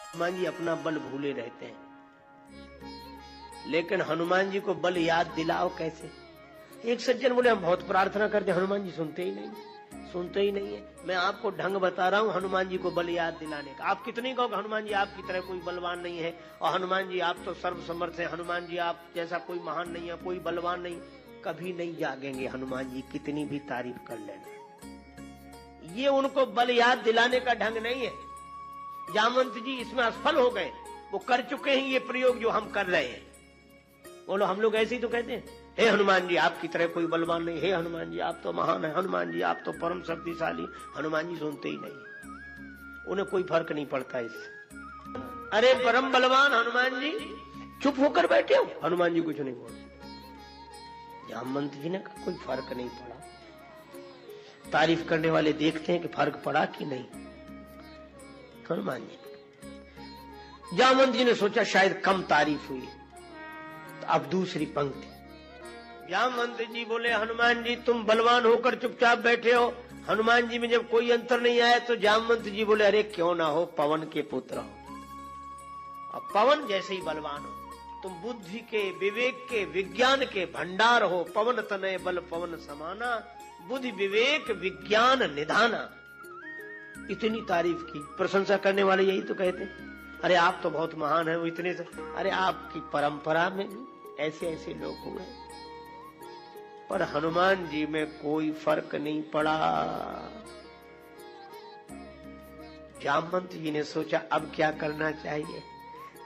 हनुमान जी अपना बल भूले रहते हैं, लेकिन हनुमान जी को बल याद दिलाओ कैसे। एक सज्जन बोले हम बहुत प्रार्थना करते, हनुमान जी सुनते ही नहीं है। मैं आपको ढंग बता रहा हूं हनुमान जी को बल याद दिलाने का। आप कितनी कहो हनुमान जी आपकी तरह कोई बलवान नहीं है, और हनुमान जी आप तो सर्वसमर्थ है, हनुमान जी आप जैसा कोई महान नहीं है, कोई बलवान नहीं, कभी नहीं जागेंगे। हनुमान जी कितनी भी तारीफ कर लेना, ये उनको बल याद दिलाने का ढंग नहीं है। जामवंत जी इसमें असफल हो गए, वो कर चुके हैं ये प्रयोग जो हम कर रहे हैं। बोलो हम लोग ऐसे ही तो कहते हैं, हे हनुमान जी आपकी तरह कोई बलवान नहीं, हे हनुमान जी आप तो महान है, हनुमान जी आप तो परम शक्तिशाली। हनुमान जी सुनते ही नहीं, उन्हें कोई फर्क नहीं पड़ता इससे। अरे परम बलवान हनुमान जी चुप होकर बैठे हो, हनुमान जी कुछ नहीं बोलते। जामवंत जी ने कहा कोई फर्क नहीं पड़ा। तारीफ करने वाले देखते हैं कि फर्क पड़ा कि नहीं। हनुमान जी, जामवंत जी ने सोचा शायद कम तारीफ हुई, तो अब दूसरी पंक्ति। जामवंत जी बोले हनुमान जी तुम बलवान होकर चुपचाप बैठे हो। हनुमान जी में जब कोई अंतर नहीं आया तो जामवंत जी बोले अरे क्यों ना हो, पवन के पुत्र हो, अब पवन जैसे ही बलवान हो। तुम बुद्धि के, विवेक के, विज्ञान के भंडार हो। पवन तनय बल पवन समाना, बुद्धि विवेक विज्ञान निधाना। इतनी तारीफ की, प्रशंसा करने वाले यही तो कहते हैं अरे आप तो बहुत महान है, वो इतने से। अरे आपकी परंपरा में भी ऐसे ऐसे लोग हुए, पर हनुमान जी में कोई फर्क नहीं पड़ा। जामवंत जी ने सोचा अब क्या करना चाहिए।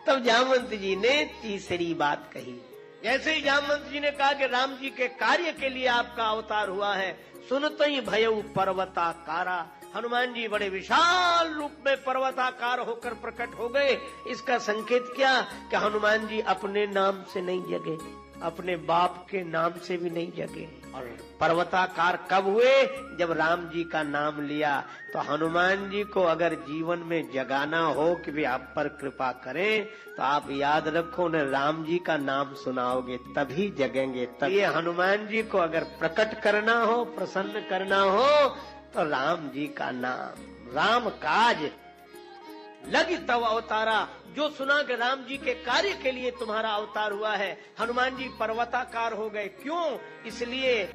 तब जामवंत जी ने तीसरी बात कही। जैसे ही जामवंत जी ने कहा कि राम जी के कार्य के लिए आपका अवतार हुआ है, सुनते ही भयउ पर्वताकारा। हनुमान जी बड़े विशाल रूप में पर्वताकार होकर प्रकट हो गए। इसका संकेत क्या कि हनुमान जी अपने नाम से नहीं जगे, अपने बाप के नाम से भी नहीं जगे। और पर्वताकार कब हुए? जब राम जी का नाम लिया। तो हनुमान जी को अगर जीवन में जगाना हो कि वे आप पर कृपा करें, तो आप याद रखो न राम जी का नाम सुनाओगे तभी जगेंगे। तभी हनुमान जी को अगर प्रकट करना हो, प्रसन्न करना हो, तो राम जी का नाम, राम काज लगी तव अवतारा। जो सुना कि राम जी के कार्य के लिए तुम्हारा अवतार हुआ है। हनुमान जी पर्वताकार हो गए, क्यों? इसलिए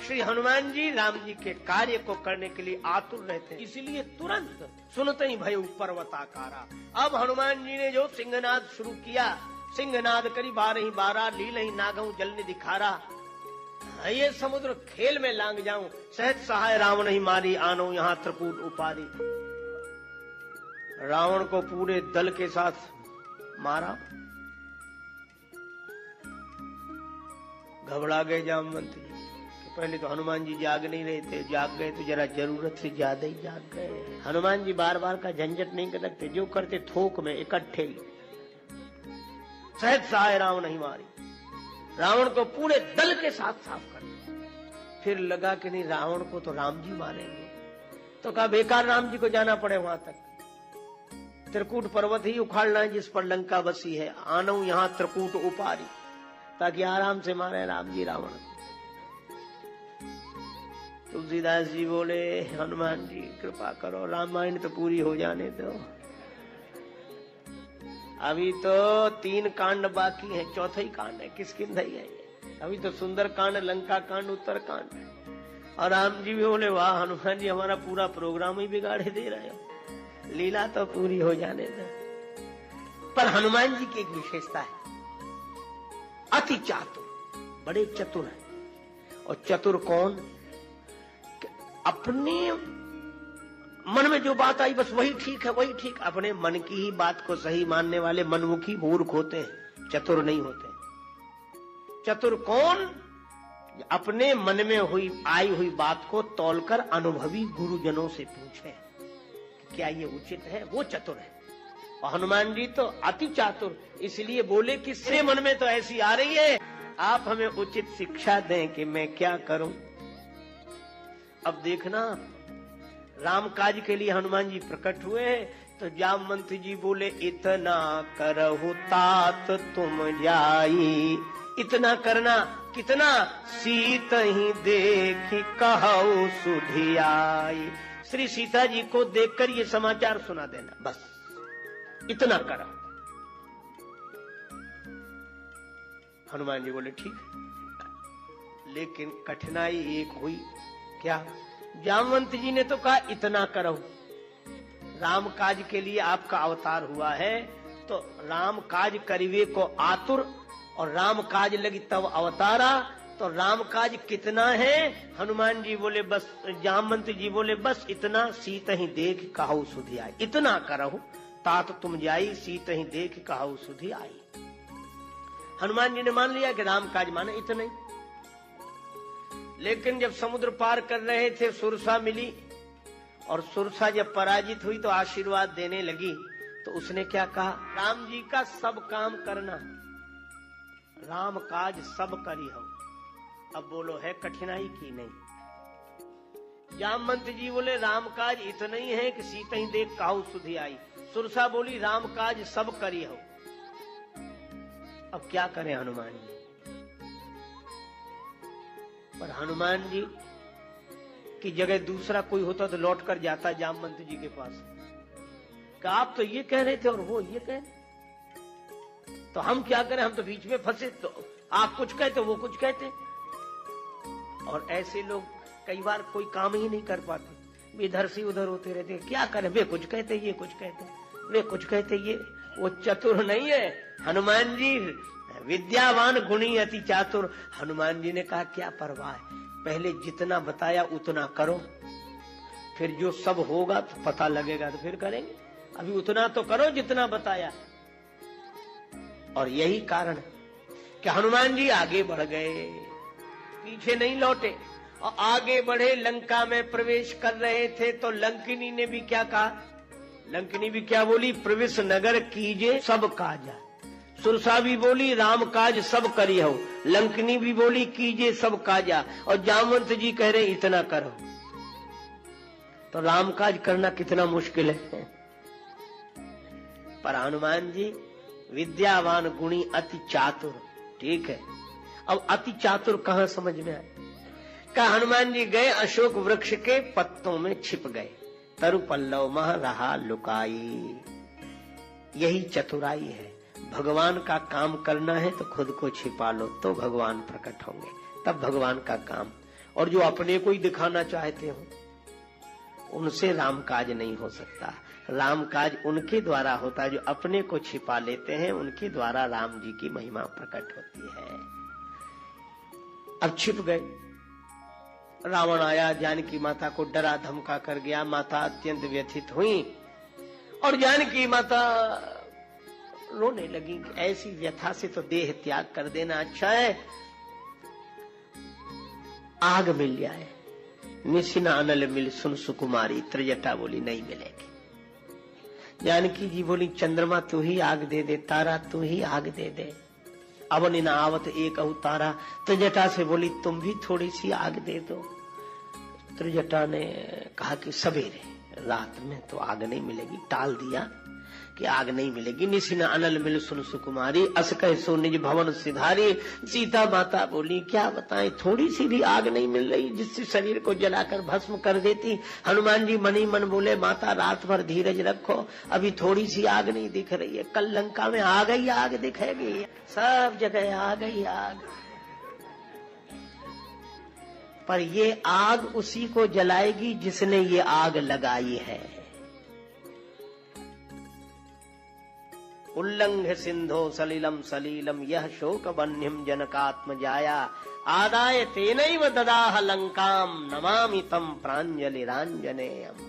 श्री हनुमान जी राम जी के कार्य को करने के लिए आतुर रहते हैं, इसलिए तुरंत सुनते ही भय पर्वताकारा। अब हनुमान जी ने जो सिंहनाद शुरू किया, सिंहनाद करी 12 लीलहि नागहु जल ने दिखारा। ये समुद्र खेल में लांग जाऊं, सहज सहाय रावण ही मारी, आनो यहाँ त्रिकूट उपारी। रावण को पूरे दल के साथ मारा। घबरा गए जामवंत जी। पहले तो हनुमान जी जाग नहीं रहे थे, जाग गए तो जरा जरूरत से ज्यादा ही जाग गए। हनुमान जी बार बार का झंझट नहीं करते, जो करते थोक में इकट्ठे। सहज सहाय रावण ही मारी, रावण को पूरे दल के साथ साफ कर दिया। फिर लगा कि नहीं रावण को तो राम जी मारेंगे, तो कहा बेकार राम जी को जाना पड़े वहां तक। त्रिकूट पर्वत ही उखाड़ना है जिस पर लंका बसी है, आनऊ यहाँ त्रिकूट उपारी, ताकि आराम से मारे राम जी रावण को। तुलसीदास जी बोले हनुमान जी कृपा करो, रामायण तो पूरी हो जाने दो, अभी तो 3 कांड बाकी है, चौथा ही कांड है, किष्किंधा ही है। अभी तो सुंदर कांड, लंका कांड, उत्तर कांड। और राम जी भी बोले वाह हनुमान जी हमारा पूरा प्रोग्राम ही बिगाड़े दे रहे हो, लीला तो पूरी हो जाने दो। पर हनुमान जी की एक विशेषता है, अति चातुर, बड़े चतुर है। और चतुर कौन? अपने मन में जो बात आई बस वही ठीक है, वही ठीक। अपने मन की ही बात को सही मानने वाले मनमुखी मूर्ख होते हैं, चतुर नहीं होते। चतुर कौन? अपने मन में आई हुई बात को तौलकर अनुभवी गुरुजनों से पूछे क्या ये उचित है, वो चतुर है। और हनुमान जी तो अति चातुर, इसलिए बोले कि से मन में तो ऐसी आ रही है, आप हमें उचित शिक्षा दें कि मैं क्या करूं। अब देखना, राम काज के लिए हनुमान जी प्रकट हुए, तो जामवंत जी बोले इतना करहु तात तुम जाई। इतना करना कितना? सीत ही देख कहु सुधियाई। श्री सीता जी को देखकर ये समाचार सुना देना, बस इतना करो। हनुमान जी बोले ठीक है, लेकिन कठिनाई एक हुई। क्या? जामवंत जी ने तो कहा इतना करो, राम काज के लिए आपका अवतार हुआ है, तो राम काज करिवे को आतुर, और राम काज लगी तब अवतारा, तो राम काज कितना है? हनुमान जी बोले बस, जामवंत जी बोले बस इतना, सीत ही देख कहु सुधि आई। इतना करहु तात तुम जाई, सीत ही देख कहु सुधि आई। हनुमान जी ने मान लिया कि राम काज माने इतना ही। लेकिन जब समुद्र पार कर रहे थे, सुरसा मिली, और सुरसा जब पराजित हुई तो आशीर्वाद देने लगी, तो उसने क्या कहा? राम जी का सब काम करना, राम काज सब करी हो। अब बोलो है कठिनाई की? नहीं। जामवंत जी बोले राम काज इतना ही है कि सीता ही देख कहु सुधि आई। सुरसा बोली राम काज सब करी हो। अब क्या करें हनुमान जी? पर हनुमान जी की जगह दूसरा कोई होता तो लौट कर जाता जामवंत जी के पास कि आप तो ये कह रहे थे और वो ये कह रहे, तो हम क्या करें? हम तो बीच में फंसे, तो आप कुछ कहते वो कुछ कहते। और ऐसे लोग कई बार कोई काम ही नहीं कर पाते, इधर से उधर होते रहते। क्या करें? वे कुछ कहते, ये कुछ कहते, वे कुछ कहते, ये वो चतुर नहीं है हनुमान जी, विद्यावान गुणी अति चातुर। हनुमान जी ने कहा क्या परवाह है, पहले जितना बताया उतना करो, फिर जो सब होगा तो पता लगेगा तो फिर करेंगे, अभी उतना तो करो जितना बताया। और यही कारण कि हनुमान जी आगे बढ़ गए, पीछे नहीं लौटे, और आगे बढ़े। लंका में प्रवेश कर रहे थे तो लंकिनी ने भी क्या कहा? लंकिनी भी क्या बोली? प्रवेश नगर कीजे सब काजा। सुरसा भी बोली राम काज सब करी हो। लंकिनी भी बोली कीजे सब काजा। और जामवंत जी कह रहे इतना करो। तो राम काज करना कितना मुश्किल है। पर हनुमान जी विद्यावान गुणी अति चातुर, ठीक है। अब अति चातुर कहां समझ में आए? का हनुमान जी गए अशोक वृक्ष के पत्तों में छिप गए, तरु पल्लव मह रहा लुकाई। यही चतुराई है। भगवान का काम करना है तो खुद को छिपा लो, तो भगवान प्रकट होंगे, तब भगवान का काम। और जो अपने को ही दिखाना चाहते हो उनसे राम काज नहीं हो सकता। राम काज उनके द्वारा होता है जो अपने को छिपा लेते हैं, उनके द्वारा राम जी की महिमा प्रकट होती है। अब छिप गए। रावण आया, जानकी माता को डरा धमका कर गया। माता अत्यंत व्यथित हुई और जानकी माता रोने लगी कि ऐसी व्यथा से तो देह त्याग कर देना अच्छा है। आग मिल जाए, निशिना अनल मिल सुन सुकुमारी। त्रिजटा बोली नहीं मिलेगी। जानकी जी बोली चंद्रमा तू ही आग दे दे, तारा तू ही आग दे दे। अवन न आवत एक तारा। त्रिजटा से बोली तुम भी थोड़ी सी आग दे दो। त्रिजटा ने कहा कि सवेरे, रात में तो आग नहीं मिलेगी। टाल दिया कि आग नहीं मिलेगी। निशिना अनल मिल सुन सुकुमारी, अस कह सो निज भवन सिधारी। सीता माता बोली क्या बताएं, थोड़ी सी भी आग नहीं मिल रही जिससे शरीर को जलाकर भस्म कर देती। हनुमान जी मन ही मन बोले माता रात भर धीरज रखो, अभी थोड़ी सी आग नहीं दिख रही है, कल लंका में आ गई आग दिखेगी। सब जगह आ गई आग, पर ये आग उसी को जलाएगी जिसने ये आग लगाई है। उल्लंघ सिंधो सलिलम सलीलम यह शोक बन्यम जनकात्म जाया। आदाय तेनैव ददाह लंकाम नमामि तम प्रांजलिरांजनेयम।